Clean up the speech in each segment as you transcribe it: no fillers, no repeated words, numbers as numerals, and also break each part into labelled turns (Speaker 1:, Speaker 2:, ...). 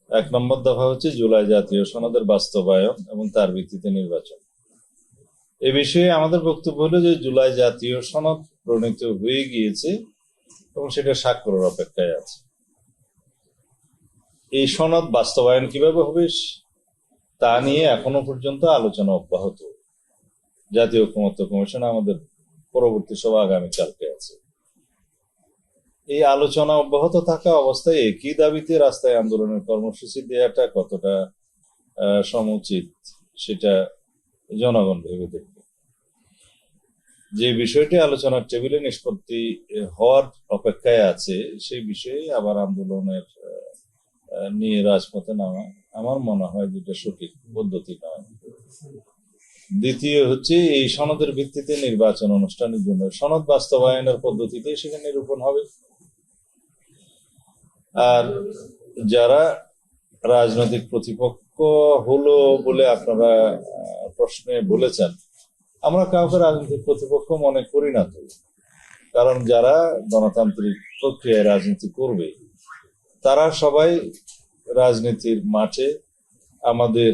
Speaker 1: এক নম্বর দফা হচ্ছে জুলাই জাতীয় সনদের বাস্তবায়ন এবং তার ভিত্তিতে নির্বাচন। এ বিষয়ে আমাদের বক্তব্য হলো যে জুলাই জাতীয় সনদ প্রণীত হয়ে গিয়েছে এবং সেটা স্বাক্ষরের অপেক্ষায় আছে। এই সনদ বাস্তবায়ন কিভাবে হবে তা নিয়ে এখনো পর্যন্ত আলোচনা অব্যাহত। জাতীয় ঐকমত্য কমিশন আমাদের পরবর্তী সভা আগামীকালকে আছে। এই আলোচনা অব্যাহত থাকা অবস্থায় একই দাবিতে রাস্তায় আন্দোলনের কর্মসূচি দেওয়াটা কতটা সমুচিত সেটা জনগণ ভেবে দেখবে। যে বিষয়টি আলোচনার টেবিলে নিষ্পত্তি হওয়ার অপেক্ষায় আছে সেই বিষয়ে আবার আন্দোলনের নিয়ে রাজপথে নামা আমার মনে হয় যেটা সঠিক পদ্ধতি নয়। দ্বিতীয় হচ্ছে এই সনদের ভিত্তিতে নির্বাচন অনুষ্ঠানের জন্য সনদ বাস্তবায়নের পদ্ধতিতে সেখানে নিরূপণ হবে। আর যারা রাজনৈতিক প্রতিপক্ষ হলো বলে আপনারা প্রশ্নে বলেছেন, আমরা কাউকে রাজনৈতিক প্রতিপক্ষ মনে করি না তো। কারণ যারা গণতান্ত্রিক প্রক্রিয়ায় রাজনীতি করবে তারা সবাই রাজনীতির মাঠে আমাদের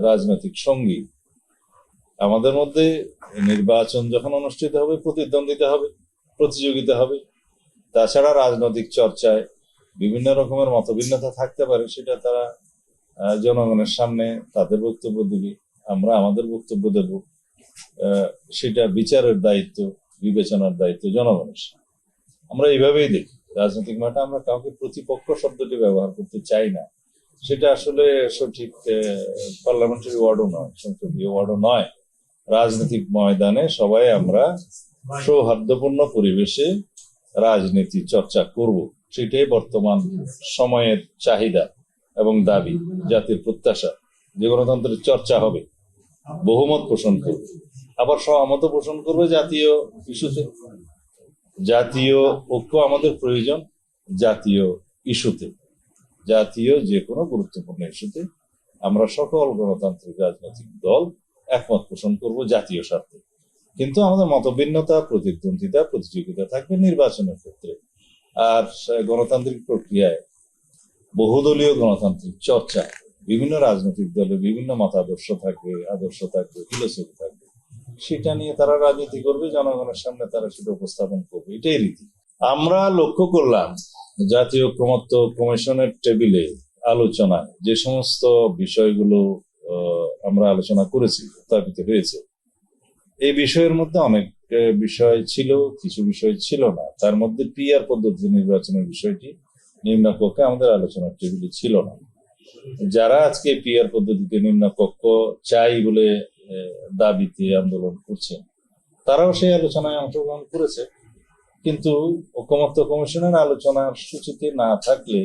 Speaker 1: রাজনৈতিক সঙ্গী। আমাদের মধ্যে নির্বাচন যখন অনুষ্ঠিত হবে প্রতিদ্বন্দ্বিতা হবে, প্রতিযোগিতা হবে। তাছাড়া রাজনৈতিক চর্চায় বিভিন্ন রকমের মতভিন্নতা থাকতে পারে, সেটা তারা জনগণের সামনে তাদের বক্তব্য দিবে, আমরা আমাদের বক্তব্য দেব। সেটা বিচারের দায়িত্ব, বিবেচনার দায়িত্ব জনগণের। আমরা এইভাবেই দেখি রাজনৈতিক মাঠে আমরা কাউকে প্রতিপক্ষ শব্দটি ব্যবহার করতে চাই না। সেটা আসলে সঠিক পার্লামেন্টারি ওয়ার্ডও নয়, সংসদীয় ওয়ার্ডও নয়। রাজনৈতিক ময়দানে সবাই আমরা সৌহার্দ্যপূর্ণ পরিবেশে রাজনীতি চর্চা করব, সেটাই বর্তমান সময়ের চাহিদা এবং দাবি। জাতির প্রত্যাশা যে গণতন্ত্রের চর্চা হবে, বহুমত পোষণ করবে, আবার সহমত পোষণ করবে জাতীয় ইস্যুতে। জাতীয় ঐক্য আমাদের প্রয়োজন জাতীয় ইস্যুতে, জাতীয় যে কোনো গুরুত্বপূর্ণ ইস্যুতে আমরা সকল গণতান্ত্রিক রাজনৈতিক দল একমত পোষণ করব জাতীয় স্বার্থে। কিন্তু আমাদের মতভিন্নতা, প্রতিদ্বন্দ্বিতা, প্রতিযোগিতা থাকবে নির্বাচনের ক্ষেত্রে। আর গণতান্ত্রিক প্রক্রিয়ায় বহুদলীয় গণতান্ত্রিক চর্চা, বিভিন্ন রাজনৈতিক দলে বিভিন্ন মতাদর্শ থাকবে, আদর্শ থাকবে, ফিলোসফি থাকবে, সেটা নিয়ে তারা রাজনীতি করবে, জনগণের সামনে তারা সেটা উপস্থাপন করবে, এটাই রীতি। আমরা লক্ষ্য করলাম জাতীয় ঐকমত্য কমিশনের টেবিলে আলোচনায় যে সমস্ত বিষয়গুলো আমরা আলোচনা করেছি, উত্থাপিত হয়েছে, এই বিষয়ের মধ্যে অনেক বিষয় ছিল, কিছু বিষয় ছিল না। তার মধ্যে পিআর পদ্ধতি নির্বাচনের বিষয়টি নিম্নকক্ষে আমাদের আলোচনার টেবিলে ছিল না। যারা আজকে পিআর পদ্ধতিতে নিম্নকক্ষ চাই বলে দাবিতে আন্দোলন করছেন, তারাও সেই আলোচনায় অংশগ্রহণ করেছে। কিন্তু ঐকমত্য কমিশনের আলোচনার সূচিতে না থাকলে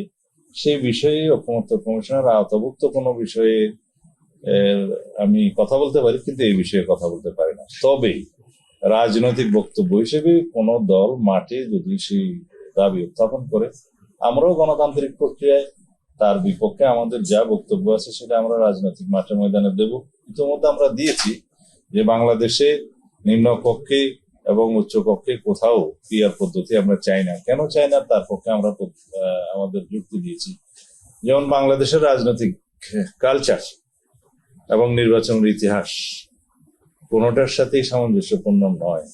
Speaker 1: সেই বিষয়ে ঐকমত্য কমিশনের আওতাভুক্ত কোনো বিষয়ে আমি কথা বলতে পারি, কিন্তু এই বিষয়ে কথা বলতে পারি না। তবে রাজনৈতিক বক্তব্য হিসেবে কোন দল মাঠে যদি সেই দাবি উত্থাপন করে, আমরাও গণতান্ত্রিক প্রক্রিয়ায় তার বিপক্ষে আমাদের যা বক্তব্য আছে সেটা আমরা রাজনৈতিক মাঠে ময়দানে দেব। ইতিমধ্যে আমরা দিয়েছি যে বাংলাদেশে নিম্নকক্ষে এবং উচ্চকক্ষে কোথাও পিআর পদ্ধতি আমরা চাই না। কেন চাই না তার পক্ষে আমরা আমাদের যুক্তি দিয়েছি। যেমন বাংলাদেশের রাজনৈতিক কালচার এবং নির্বাচনের ইতিহাস কোনোটার সাথেই সামঞ্জস্যপূর্ণ নয়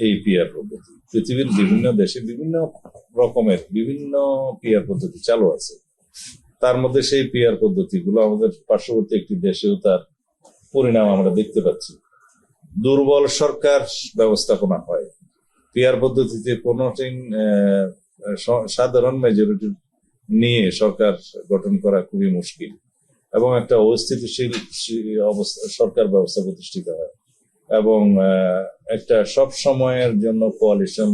Speaker 1: এই পিআর পদ্ধতি। পৃথিবীর বিভিন্ন দেশে বিভিন্ন রকমের বিভিন্ন পিআর পদ্ধতি চালু আছে। তার মধ্যে সেই পিআর পদ্ধতিগুলো আমাদের পার্শ্ববর্তী একটি দেশেও তার পরিণাম আমরা দেখতে পাচ্ছি। দুর্বল সরকার ব্যবস্থাপনা হয় পিআর পদ্ধতিতে। কোনদিন সাধারণ মেজরিটি নিয়ে সরকার গঠন করা খুবই মুশকিল এবং একটা অস্থিতিশীল অবস্থা সরকার ব্যবস্থা প্রতিষ্ঠিত হয় এবং একটা সব সময়ের জন্য কোয়ালিশন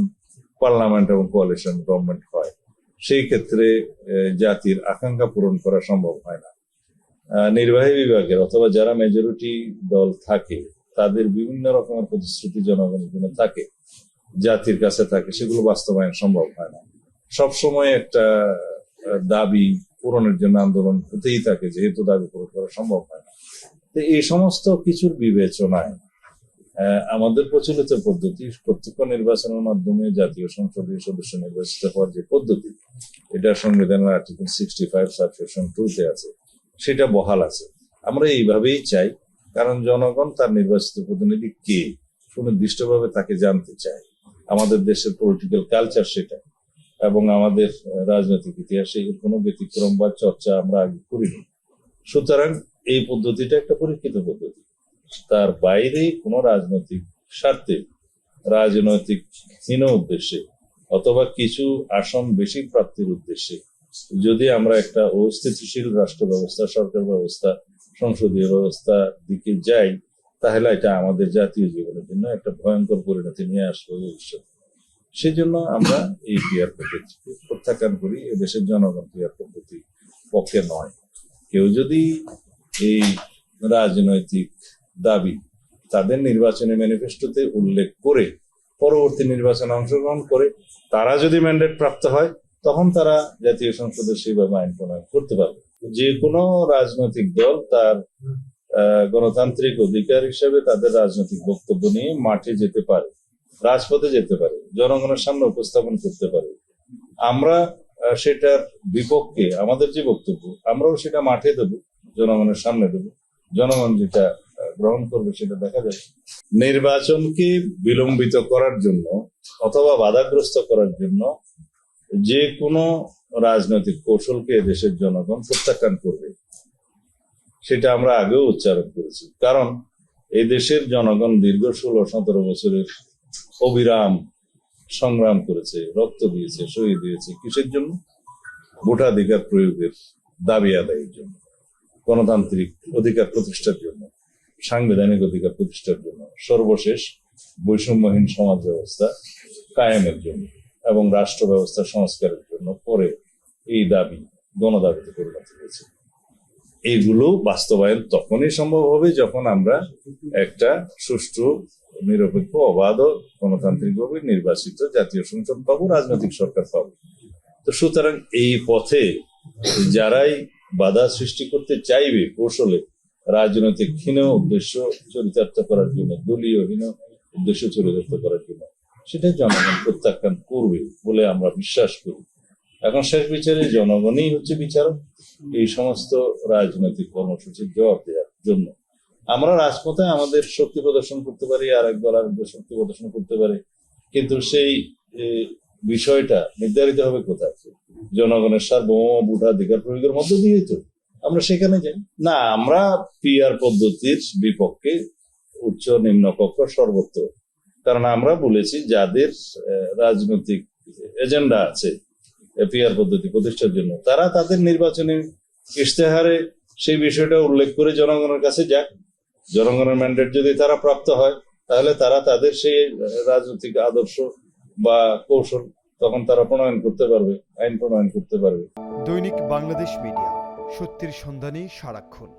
Speaker 1: পার্লামেন্ট এবং কোয়ালিশন গভর্নমেন্ট হয়। সেই ক্ষেত্রে জাতির আকাঙ্ক্ষা পূরণ করা সম্ভব হয় না। নির্বাহী বিভাগের অথবা যারা মেজরিটি দল থাকে তাদের বিভিন্ন রকমের প্রতিশ্রুতি জনগণের জন্য থাকে, জাতির কাছে থাকে, সেগুলো বাস্তবায়ন সম্ভব হয় না। সবসময় একটা দাবি পূরণের জন্য আন্দোলন হতেই থাকে, যেহেতু দাবি পূরণ করা সম্ভব হয় না। তো এই সমস্ত কিছুর বিবেচনায় আমাদের প্রচলিত পদ্ধতি প্রত্যক্ষ নির্বাচনের মাধ্যমে জাতীয় সংসদীয় সদস্য নির্বাচিত হওয়ার যে পদ্ধতি, এটা সংবিধানের আর্টিকেল 65 সাবসেকশন 2 তে আছে, সেটা বহাল আছে। আমরা এইভাবেই চাই, কারণ জনগণ তার নির্বাচিত প্রতিনিধি কে সুনির্দিষ্টভাবে তাকে জানতে চায়। আমাদের দেশের পলিটিক্যাল কালচার সেটা, এবং আমাদের রাজনৈতিক ইতিহাসে এর কোনো ব্যতিক্রম বা চর্চা আমরা আগে করিনি। সুতরাং এই পদ্ধতিটা একটা পরীক্ষিত পদ্ধতি। তার বাইরে কোনো রাজনৈতিক স্বার্থে, রাজনৈতিক হীন উদ্দেশ্যে অথবা কিছু আসন বেশি প্রাপ্তির উদ্দেশ্যে যদি আমরা একটা অস্থিতিশীল রাষ্ট্র ব্যবস্থা, সরকার ব্যবস্থা, সংসদীয় ব্যবস্থা দিকে যাই, তাহলে এটা আমাদের জাতীয় জীবনের জন্য একটা ভয়ঙ্কর পরিণতি নিয়ে আসবে ভবিষ্যতে। সেজন্য আমরা এই পিআর পদ্ধতিকে প্রত্যাখ্যান করি। এদেশের জনগণ পিআর পদ্ধতি পক্ষে নয়। কেউ যদি এই রাজনৈতিক দাবি তাদের নির্বাচনী ম্যানিফেস্টোতে উল্লেখ করে পরবর্তী নির্বাচনে অংশগ্রহণ করে তারা যদি ম্যান্ডেট প্রাপ্ত হয়, তখন তারা জাতীয় সংসদে সেভাবে আইন প্রণয়ন করতে পারবে। যে কোনো রাজনৈতিক দল তার গণতান্ত্রিক অধিকার হিসেবে তাদের রাজনৈতিক বক্তব্য নিয়ে মাঠে যেতে পারে, রাজপথে যেতে পারে, জনগণের সামনে উপস্থাপন করতে পারে। আমরা সেটার বিপক্ষে আমাদের যে বক্তব্য, আমরাও সেটা মাঠে দেব, জনগণের সামনে দেব। জনগণ যেটা গ্রহণ করবে সেটা দেখা যাবে। নির্বাচনকে বিলম্বিত করার জন্য অথবা বাধাগ্রস্ত করার জন্য যে কোনো রাজনৈতিক কৌশলকে দেশের জনগণ প্রত্যাখ্যান করবে, সেটা আমরা আগেও উচ্চারণ করেছি। কারণ এই দেশের জনগণ দীর্ঘ 16-17 বছরের অবিরাম সংগ্রাম করেছে, রক্ত দিয়েছে, শহীদ দিয়েছে। কিসের জন্য? ভোটাধিকার প্রয়োগের দাবি আদায়ের জন্য, গণতান্ত্রিক অধিকার প্রতিষ্ঠার জন্য, সাংবিধানিক অধিকার প্রতিষ্ঠার জন্য, সর্বশেষ বৈষম্যহীন সমাজ ব্যবস্থা কায়েমের জন্য এবং রাষ্ট্র ব্যবস্থা সংস্কারের জন্য। পরে এই দাবি গণদাবিতে পরিণত হয়েছে। এইগুলো বাস্তবায়ন তখনই সম্ভব হবে যখন আমরা একটা সুষ্ঠু, নিরপেক্ষ, অবাধ, গণতান্ত্রিকভাবে নির্বাচিত জাতীয় সংসদ পাবো, রাজনৈতিক সরকার পাবো। তো সুতরাং এই পথে যারাই বাধা সৃষ্টি করতে চাইবে কৌশলে, রাজনৈতিক হীন উদ্দেশ্য চরিতার্থ করার জন্য, দলীয় হীন উদ্দেশ্য চরিতার্থ করার জন্য, সেটা জনগণ প্রত্যাখ্যান করবে বলে আমরা বিশ্বাস করি। এখন শেষ বিচারে জনগণই হচ্ছে বিচারক এই সমস্ত রাজনৈতিক কর্মসূচির জবাব দেওয়ার জন্য। আমরা রাজপথে আমাদের শক্তি প্রদর্শন করতে পারি, আর একদল আরেকদল শক্তি প্রদর্শন করতে পারে, কিন্তু সেই বিষয়টা নির্ধারিত হবে কোথায়? জনগণের সার্বভৌম ভোটাধিকার প্রয়োগের মধ্য দিয়ে তো আমরা সেখানে যাই না। আমরা পিআর পদ্ধতির বিপক্ষে উচ্চ নিম্ন কক্ষ সর্বত্র। কারণ আমরা বলেছি যাদের রাজনৈতিক এজেন্ডা আছে পিআর পদ্ধতি প্রতিষ্ঠার জন্য, তারা তাদের নির্বাচনী ইশতেহারে সেই বিষয়টা উল্লেখ করে জনগণের কাছে যাক। জনগণের ম্যান্ডেট যদি তারা প্রাপ্ত হয়, তাহলে তারা তাদের সেই রাজনৈতিক আদর্শ বা কৌশল তখন তারা প্রণয়ন করতে পারবে, আইন প্রণয়ন করতে পারবে।
Speaker 2: দৈনিক বাংলাদেশ মিডিয়া, সত্যের সন্ধানে সারাক্ষণ।